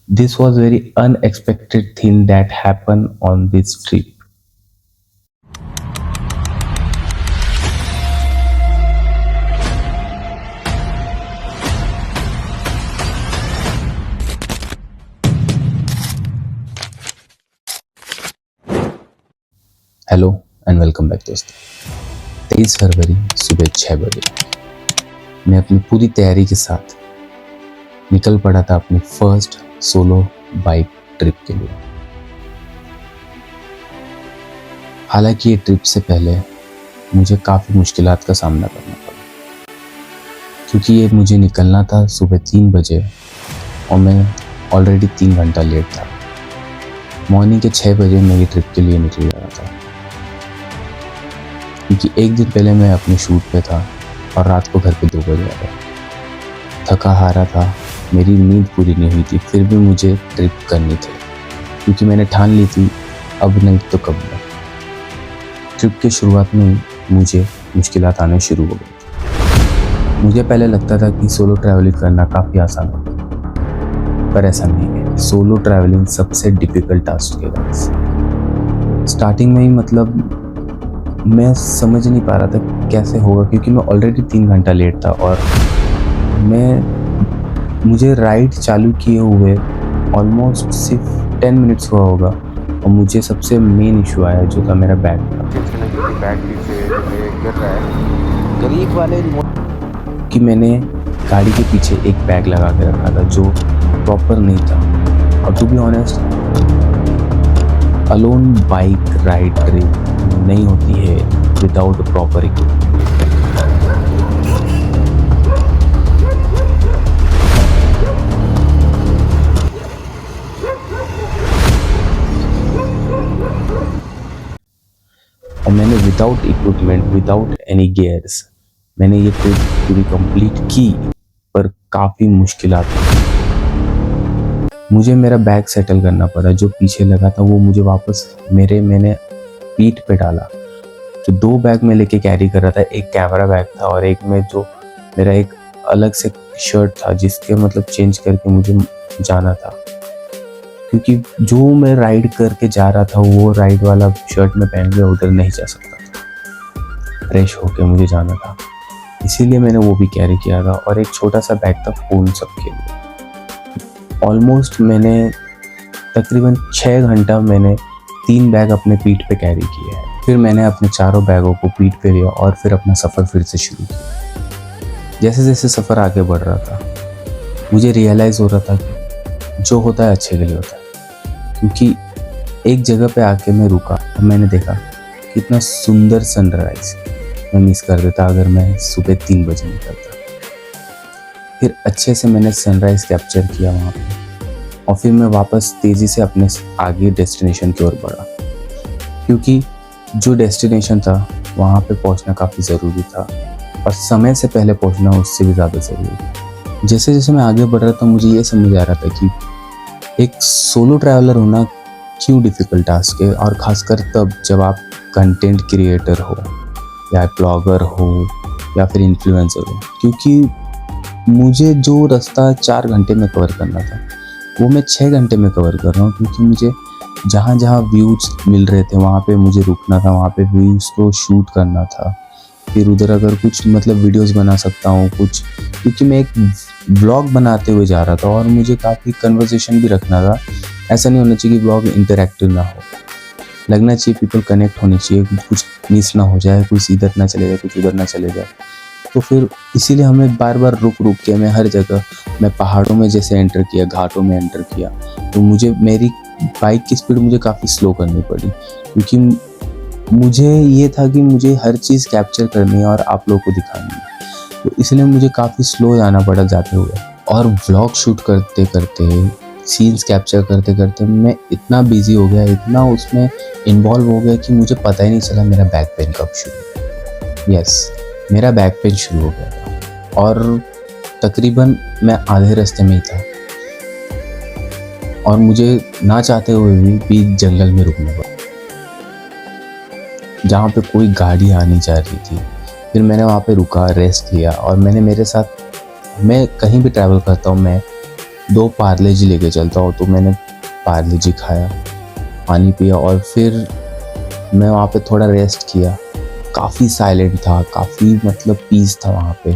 This was very unexpected thing that happened on this trip. Hello and welcome back दोस्तों। 23 फरवरी सुबह 6 बजे मैं अपनी पूरी तैयारी के साथ निकल पड़ा था अपनी फर्स्ट सोलो बाइक ट्रिप के लिए। हालांकि ये ट्रिप से पहले मुझे काफ़ी मुश्किलात का सामना करना पड़ा, क्योंकि ये मुझे निकलना था सुबह 3 बजे और मैं ऑलरेडी 3 घंटा लेट था। मॉर्निंग के 6 बजे मैं ये ट्रिप के लिए निकल रहा था, क्योंकि एक दिन पहले मैं अपने शूट पे था और रात को घर पे 2 बजे आ गया। थका हारा था, मेरी नींद पूरी नहीं हुई थी, फिर भी मुझे ट्रिप करनी थी, क्योंकि मैंने ठान ली थी अब नहीं तो कब नहीं। ट्रिप के शुरुआत में ही मुझे मुश्किलात आने शुरू हो गई। मुझे पहले लगता था कि सोलो ट्रैवलिंग करना काफ़ी आसान होगा, पर ऐसा नहीं है। सोलो ट्रैवलिंग सबसे डिफ़िकल्ट टास्क है। स्टार्टिंग में ही मतलब मैं समझ नहीं पा रहा था कैसे होगा, क्योंकि मैं ऑलरेडी 3 घंटा लेट था और मुझे राइड चालू किए हुए ऑलमोस्ट सिर्फ 10 मिनट्स हुआ होगा और मुझे सबसे मेन इशू आया जो था मेरा बैग था। बैग पीछे गिर रहा है गरीब वाले कि मैंने गाड़ी के पीछे एक बैग लगा के रखा था जो प्रॉपर नहीं था। और to be honest, alone bike ride trip नहीं होती है विदाउट प्रॉपर इक्विपमेंट। और मैंने without equipment, without any gears मैंने ये ट्रिप पूरी कंप्लीट की, पर काफ़ी मुश्किलात थी। मुझे मेरा बैग सेटल करना पड़ा। जो पीछे लगा था वो मुझे वापस मैंने पीठ पे डाला। जो 2 बैग में लेके कैरी कर रहा था, एक कैमरा बैग था और एक में जो मेरा एक अलग से शर्ट था जिसके मतलब चेंज करके मुझे जाना था, क्योंकि जो मैं राइड करके जा रहा था वो राइड वाला शर्ट में पहन के उधर नहीं जा सकता था। फ्रेश होके मुझे जाना था, इसीलिए मैंने वो भी कैरी किया था। और एक छोटा सा बैग था फ़ोन सबके लिए। ऑलमोस्ट मैंने तकरीबन 6 घंटा मैंने 3 बैग अपने पीठ पे कैरी किए हैं। फिर मैंने अपने चारों बैगों को पीठ पे लिया और फिर अपना सफ़र फिर से शुरू किया। जैसे जैसे सफ़र आगे बढ़ रहा था मुझे रियलाइज़ हो रहा था कि जो होता है अच्छे के लिए होता है, क्योंकि एक जगह पे आके मैं रुका और मैंने देखा कितना सुंदर सनराइज़ मैं मिस कर देता अगर मैं सुबह 3 बजे निकलता। फिर अच्छे से मैंने सनराइज़ कैप्चर किया वहाँ पे और फिर मैं वापस तेज़ी से अपने आगे डेस्टिनेशन की ओर बढ़ा, क्योंकि जो डेस्टिनेशन था वहाँ पे पहुँचना काफ़ी ज़रूरी था और समय से पहले पहुँचना उससे भी ज़्यादा ज़रूरी था। जैसे जैसे मैं आगे बढ़ रहा था मुझे ये समझ आ रहा था कि एक सोलो ट्रैवलर होना क्यों डिफ़िकल्ट टास्क है, और ख़ासकर तब जब आप कंटेंट क्रिएटर हो या ब्लॉगर हो या फिर इन्फ्लुएंसर हो। क्योंकि मुझे जो रास्ता 4 घंटे में कवर करना था वो मैं 6 घंटे में कवर कर रहा हूँ, क्योंकि मुझे जहाँ जहाँ व्यूज़ मिल रहे थे वहाँ पे मुझे रुकना था, वहाँ पे व्यूज़ को शूट करना था। फिर उधर अगर कुछ मतलब वीडियोस बना सकता हूँ कुछ, क्योंकि मैं एक ब्लॉग बनाते हुए जा रहा था और मुझे काफ़ी कन्वर्सेशन भी रखना था। ऐसा नहीं होना चाहिए कि ब्लॉग इंटरैक्टिव ना हो, लगना चाहिए पीपल कनेक्ट होने चाहिए, कुछ मिस ना हो जाए, कुछ इधर ना चले जाए, कुछ उधर ना चले जाए। तो फिर इसीलिए हमें बार बार रुक के मैं हर जगह, मैं पहाड़ों में जैसे एंटर किया, घाटों में एंटर किया, तो मुझे मेरी बाइक की स्पीड मुझे काफ़ी स्लो करनी पड़ी, क्योंकि मुझे ये था कि मुझे हर चीज़ कैप्चर करनी है और आप लोगों को दिखानी है। तो इसलिए मुझे काफ़ी स्लो जाना पड़ा जाते हुए। और व्लॉग शूट करते करते, सीन्स कैप्चर करते करते मैं इतना बिजी हो गया, इतना उसमें इन्वॉल्व हो गया कि मुझे पता ही नहीं चला मेरा बैक पेन कब शुरू हुआ। यस, मेरा बैक पेन शुरू हो गया था और तकरीबन मैं आधे रास्ते में ही था और मुझे ना चाहते हुए भी बीच जंगल में रुकना पड़ा, जहाँ पे कोई गाड़ी आ नहीं जा रही थी। फिर मैंने वहाँ पे रुका, रेस्ट लिया और मैंने मेरे साथ, मैं कहीं भी ट्रैवल करता हूँ, मैं 2 पार्ले जी लेके चलता हूँ। तो मैंने पार्ले जी खाया, पानी पिया और फिर मैं वहाँ पे थोड़ा रेस्ट किया। काफ़ी साइलेंट था, काफ़ी मतलब पीस था वहाँ पे,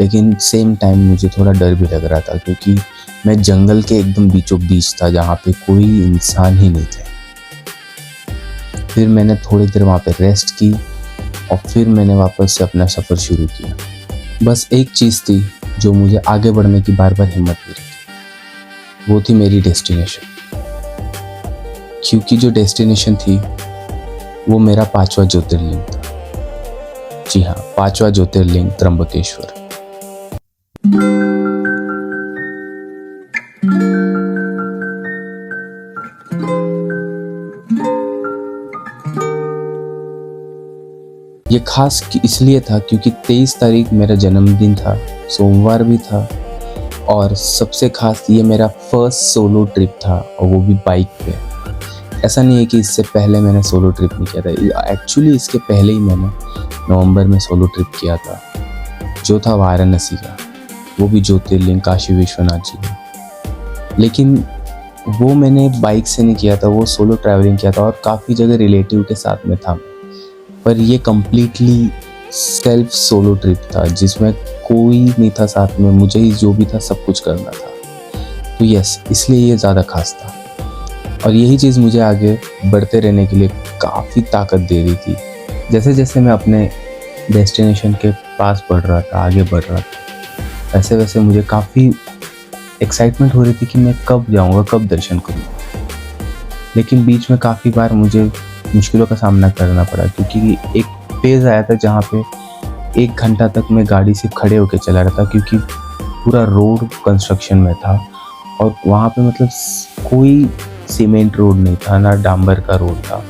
लेकिन सेम टाइम मुझे थोड़ा डर भी लग रहा था क्योंकि मैं जंगल के एकदम बीचों बीच था जहाँ पे कोई इंसान ही नहीं थे। फिर मैंने थोड़ी देर वहाँ पे रेस्ट की और फिर मैंने वापस से अपना सफ़र शुरू किया। बस एक चीज़ थी जो मुझे आगे बढ़ने की बार बार हिम्मत दे रही थी, वो थी मेरी डेस्टिनेशन। क्योंकि जो डेस्टिनेशन थी वो मेरा 5वां ज्योतिर्लिंग था। जी हाँ, 5वां ज्योतिर्लिंग त्र्यंबकेश्वर। ये खास इसलिए था क्योंकि 23 तारीख मेरा जन्मदिन था, सोमवार भी था और सबसे खास ये मेरा फर्स्ट सोलो ट्रिप था और वो भी बाइक पे। ऐसा नहीं है कि इससे पहले मैंने सोलो ट्रिप नहीं किया था, एक्चुअली इसके पहले ही मैंने नवंबर में सोलो ट्रिप किया था जो था वाराणसी का, वो भी ज्योतिर्लिंग काशी विश्वनाथ जी का। लेकिन वो मैंने बाइक से नहीं किया था, वो सोलो ट्रैवलिंग किया था और काफ़ी जगह रिलेटिव के साथ में था। पर ये कम्प्लीटली सेल्फ सोलो ट्रिप था जिसमें कोई नहीं था साथ में, मुझे ही जो भी था सब कुछ करना था। तो यस, इसलिए ये ज़्यादा खास था और यही चीज़ मुझे आगे बढ़ते रहने के लिए काफ़ी ताकत दे रही थी। जैसे जैसे मैं अपने डेस्टिनेशन के पास बढ़ रहा था, आगे बढ़ रहा था, वैसे वैसे मुझे काफ़ी एक्साइटमेंट हो रही थी कि मैं कब जाऊँगा, कब दर्शन करूँगा। लेकिन बीच में काफ़ी बार मुझे मुश्किलों का सामना करना पड़ा क्योंकि एक फेज़ आया था जहाँ पे 1 घंटा तक मैं गाड़ी से खड़े होकर चला रहा था क्योंकि पूरा रोड कंस्ट्रक्शन में था और वहाँ पे मतलब कोई सीमेंट रोड नहीं था, ना डांबर का रोड था,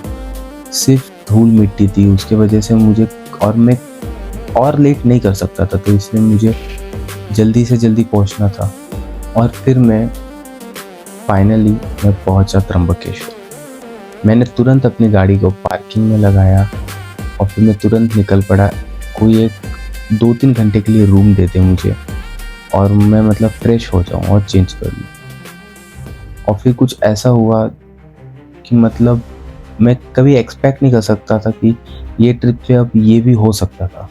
सिर्फ धूल मिट्टी थी। उसके वजह से मुझे और मैं और लेट नहीं कर सकता था, तो इसलिए मुझे जल्दी से जल्दी पहुँचना था। और फिर मैं फाइनली पहुँचा त्र्यंबकेश्वर। मैंने तुरंत अपनी गाड़ी को पार्किंग में लगाया और फिर मैं तुरंत निकल पड़ा। कोई एक 2-3 घंटे के लिए रूम दे दे मुझे और मैं मतलब फ्रेश हो जाऊँ और चेंज कर लूँ। और फिर कुछ ऐसा हुआ कि मतलब मैं कभी एक्सपेक्ट नहीं कर सकता था कि ये ट्रिप पे अब ये भी हो सकता था।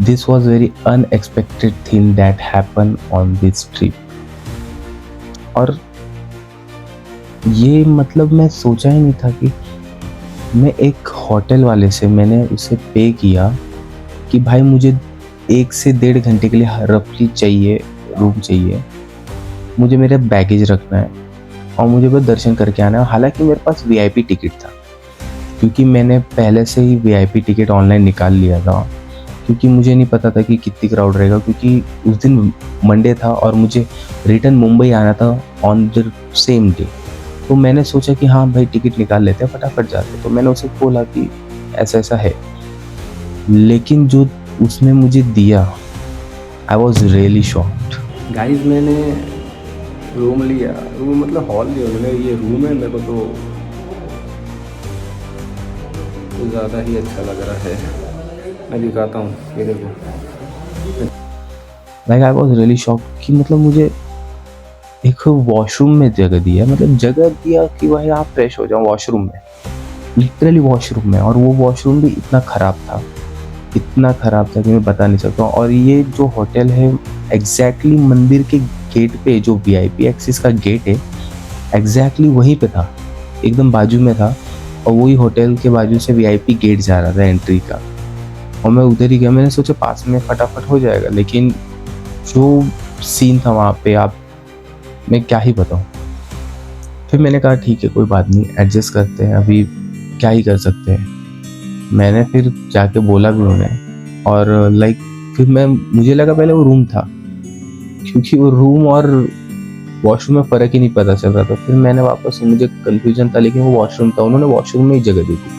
This was very unexpected thing that happen on this trip. और ये मतलब मैं सोचा ही नहीं था कि मैं एक होटल वाले से मैंने उसे पे किया कि भाई मुझे 1 से 1.5 घंटे के लिए रफली चाहिए, रूम चाहिए, मुझे मेरा बैगेज रखना है और मुझे बस दर्शन करके आना है। हालांकि मेरे पास वीआईपी टिकट था क्योंकि मैंने पहले से ही वीआईपी टिकट ऑनलाइन निकाल लिया था क्योंकि मुझे नहीं पता था कि कितनी क्राउड रहेगा क्योंकि उस दिन मंडे था और मुझे रिटर्न मुंबई आना था ऑन द सेम डे। तो मैंने सोचा कि हाँ भाई टिकट निकाल लेते हैं, फटाफट जाते हैं। तो मैंने उसे बोला कि ऐसा ऐसा है, लेकिन जो उसने मुझे दिया, I was really shocked. Guys मैंने रूम लिया, रूम मतलब हॉल लिया, मैंने ये रूम है, मेरे को तो ज़्यादा ही अच्छा लग रहा है। मैं दिखाता हूँ, ये देखो। Like I was really shocked कि मतलब मुझे एक वॉशरूम में जगह दिया, मतलब जगह दिया कि भाई आप फ्रेश हो जाओ वॉशरूम में, लिटरली वॉशरूम में। और वो वॉशरूम भी इतना ख़राब था, इतना ख़राब था कि मैं बता नहीं सकता। और ये जो होटल है एग्जैक्टली मंदिर के गेट पे, जो वीआईपी एक्सेस का गेट है एग्जैक्टली वहीं पे था, एकदम बाजू में था। और वही होटल के बाजू से वीआईपी गेट जा रहा था एंट्री का और मैं उधर ही गया। मैंने सोचा पास में फटाफट हो जाएगा, लेकिन जो सीन था वहाँ पे आप मैं क्या ही बताऊँ। फिर मैंने कहा ठीक है कोई बात नहीं, एडजस्ट करते हैं, अभी क्या ही कर सकते हैं। मैंने फिर जाके बोला भी उन्हें और लाइक फिर मुझे लगा पहले वो रूम था क्योंकि वो रूम और वॉशरूम में फ़र्क ही नहीं पता चल रहा था। फिर मैंने वापस, मुझे कन्फ्यूजन था, लेकिन वो वॉशरूम था, उन्होंने वॉशरूम में ही जगह दी थी।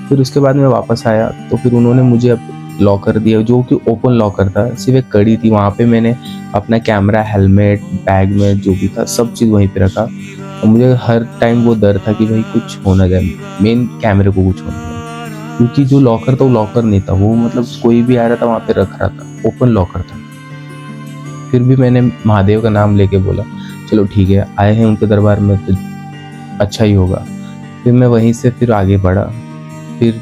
फिर उसके बाद मैं वापस आया तो फिर उन्होंने मुझे अब लॉकर दिया जो कि ओपन लॉकर था, सिर्फ एक कड़ी थी। वहाँ पे मैंने अपना कैमरा, हेलमेट, बैग में जो भी था सब चीज़ वहीं पे रखा और मुझे हर टाइम वो डर था कि भाई कुछ हो ना जाए, मेन कैमरे को कुछ हो ना जाए, क्योंकि जो लॉकर था वो लॉकर नहीं था, वो मतलब कोई भी आ रहा था वहाँ पे रख रहा था, ओपन लॉकर था। फिर भी मैंने महादेव का नाम लेके बोला चलो ठीक है, आए हैं उनके दरबार में तो अच्छा ही होगा। फिर मैं वहीं से फिर आगे बढ़ा। फिर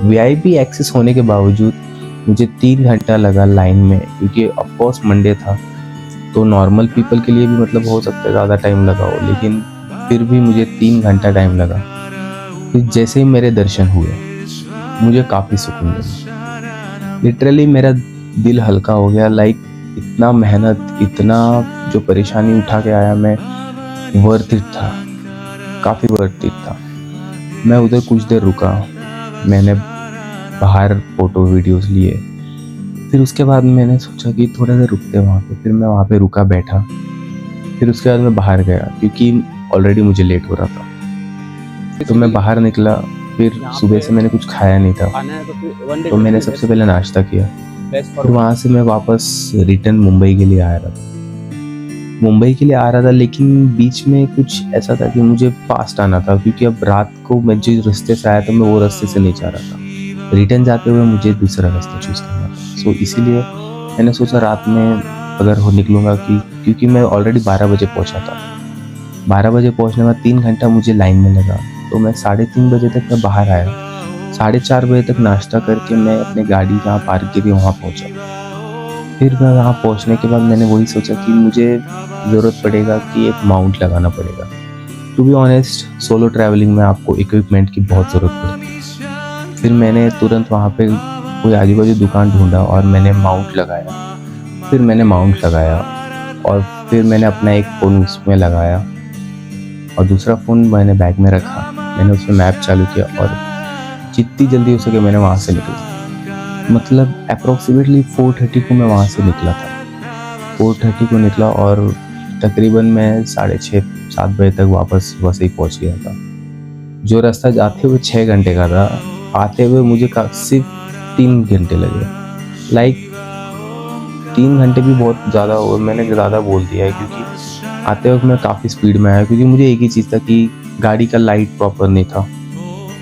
वीआईपी एक्सेस होने के बावजूद मुझे 3 घंटा लगा लाइन में, क्योंकि ऑफकोर्स मंडे था तो नॉर्मल पीपल के लिए भी मतलब हो सकता है ज़्यादा टाइम लगा हो, लेकिन फिर भी मुझे 3 घंटा टाइम लगा। फिर जैसे ही मेरे दर्शन हुए मुझे काफ़ी सुकून मिला। लिटरली मेरा दिल हल्का हो गया। लाइक इतना मेहनत, इतना जो परेशानी उठा के आया मैं, वर्थ इट था, काफ़ी वर्थ इट था। मैं उधर कुछ देर रुका, मैंने बाहर फ़ोटो वीडियोस लिए। फिर उसके बाद मैंने सोचा कि थोड़ा देर रुकते वहाँ पे। फिर मैं वहाँ पे रुका, बैठा। फिर उसके बाद मैं बाहर गया क्योंकि ऑलरेडी मुझे लेट हो रहा था। तो मैं बाहर निकला। फिर सुबह से मैंने कुछ खाया नहीं था, तो मैंने सबसे पहले नाश्ता किया। फिर वहाँ से मैं वापस रिटर्न मुंबई के लिए आ रहा था। लेकिन बीच में कुछ ऐसा था कि मुझे फास्ट आना था, क्योंकि अब रात को मैं जिस रास्ते से आया था मैं वो रास्ते से नहीं जा रहा था। रिटर्न जाते हुए मुझे दूसरा रास्ता चूज़ करना था। सो इसीलिए मैंने सोचा रात में अगर निकलूँगा, क्योंकि मैं ऑलरेडी 12 बजे पहुँचा था। 12 बजे पहुँचने में 3 घंटा मुझे लाइन में लगा, तो मैं 3:30 बजे तक मैं बाहर आया। 4:30 बजे तक नाश्ता करके मैं अपनी गाड़ी जहाँ पार्क की थी वहाँ पहुँचा। फिर मैं वहाँ पहुँचने के बाद मैंने वही सोचा कि मुझे ज़रूरत पड़ेगा कि एक माउंट लगाना पड़ेगा। To be honest, solo travelling में आपको इक्विपमेंट की बहुत ज़रूरत पड़ती है। फिर मैंने तुरंत वहाँ पे कोई आजू बाजू दुकान ढूंढा और मैंने माउंट लगाया। और फिर मैंने अपना एक फ़ोन उसमें लगाया और दूसरा फ़ोन मैंने बैग में रखा। मैंने उसमें मैप चालू किया और जितनी जल्दी हो सके मैंने वहाँ से निकला। मतलब अप्रॉक्सीमेटली 4:30 को मैं वहाँ से निकला था। 4:30 को निकला और तकरीबन मैं 6:30-7 बजे तक वापस वैसे ही पहुँच गया था। जो रास्ता जाते हुए 6 घंटे का था, आते हुए मुझे सिर्फ 3 घंटे लगे। लाइक 3 घंटे भी बहुत ज़्यादा, और मैंने ज़्यादा बोल दिया है क्योंकि आते वक्त मैं काफ़ी स्पीड में आया, क्योंकि मुझे एक ही चीज़ था कि गाड़ी का लाइट प्रॉपर नहीं था,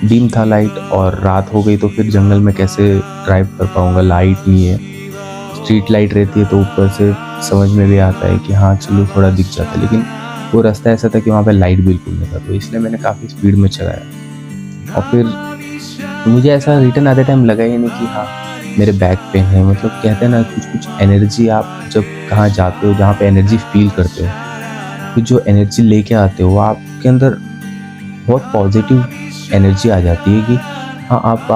डिम था लाइट, और रात हो गई तो फिर जंगल में कैसे ड्राइव कर पाऊँगा, लाइट नहीं है। स्ट्रीट लाइट रहती है तो ऊपर से समझ में भी आता है कि हाँ चलो थोड़ा दिख जाता है, लेकिन वो रास्ता ऐसा था कि वहाँ पे लाइट बिल्कुल नहीं था, तो इसलिए मैंने काफ़ी स्पीड में चलाया। और फिर मुझे ऐसा रिटर्न आते टाइम लगा ही नहीं कि हाँ मेरे बैक पेन है। मतलब कहते हैं ना, कुछ एनर्जी आप जब कहाँ जाते हो जहाँ पे एनर्जी फील करते हो, तो जो एनर्जी लेके आते हो वो आपके अंदर बहुत पॉजिटिव एनर्जी आ जाती है कि हाँ आप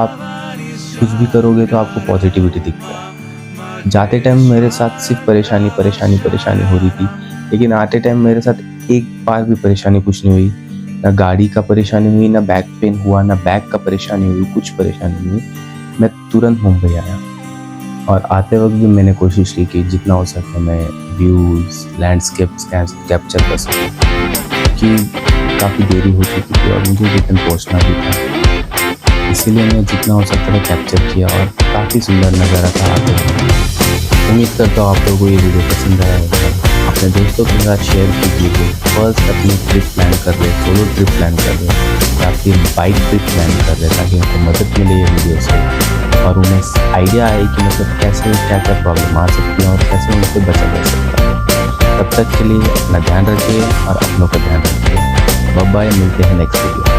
कुछ भी करोगे तो आपको पॉजिटिविटी दिखता है। जाते टाइम मेरे साथ सिर्फ परेशानी हो रही थी, लेकिन आते टाइम मेरे साथ एक बार भी परेशानी कुछ नहीं हुई। ना गाड़ी का परेशानी हुई, ना बैक पेन हुआ, ना बैक का परेशानी हुई, कुछ परेशानी नहीं हुई। मैं तुरंत मुंबई आया और आते वक्त भी मैंने कोशिश की कि जितना हो सके मैं व्यूज़, लैंडस्केप्स कैप्चर कर सकूँ, कि काफ़ी देरी हो चुकी थी और मुझे रिटर्न पहुँचना भी था। इसीलिए मैं जितना हो सकता था कैप्चर किया और काफ़ी सुंदर नज़ारा था आते वक्त। उम्मीद करता हूँ आप लोगों को ये वीडियो पसंद आया होगा। अपने दोस्तों के साथ शेयर कीजिए। फर्स्ट अपनी ट्रिप प्लान कर रहे, सोलो ट्रिप प्लान कर रहे या फिर बाइक ट्रिप प्लान कर रहे, ताकि उनको मदद मिले ये वीडियो से और उन्हें आइडिया आए कि मतलब कैसे क्या क्या प्रॉब्लम आ सकती है और कैसे उनसे बचा जा सकता है। तब तक के लिए अपना ध्यान रखिए और अपनों का ध्यान रखिए। बाय बाय, मिलते हैं नेक्स्ट वीडियो।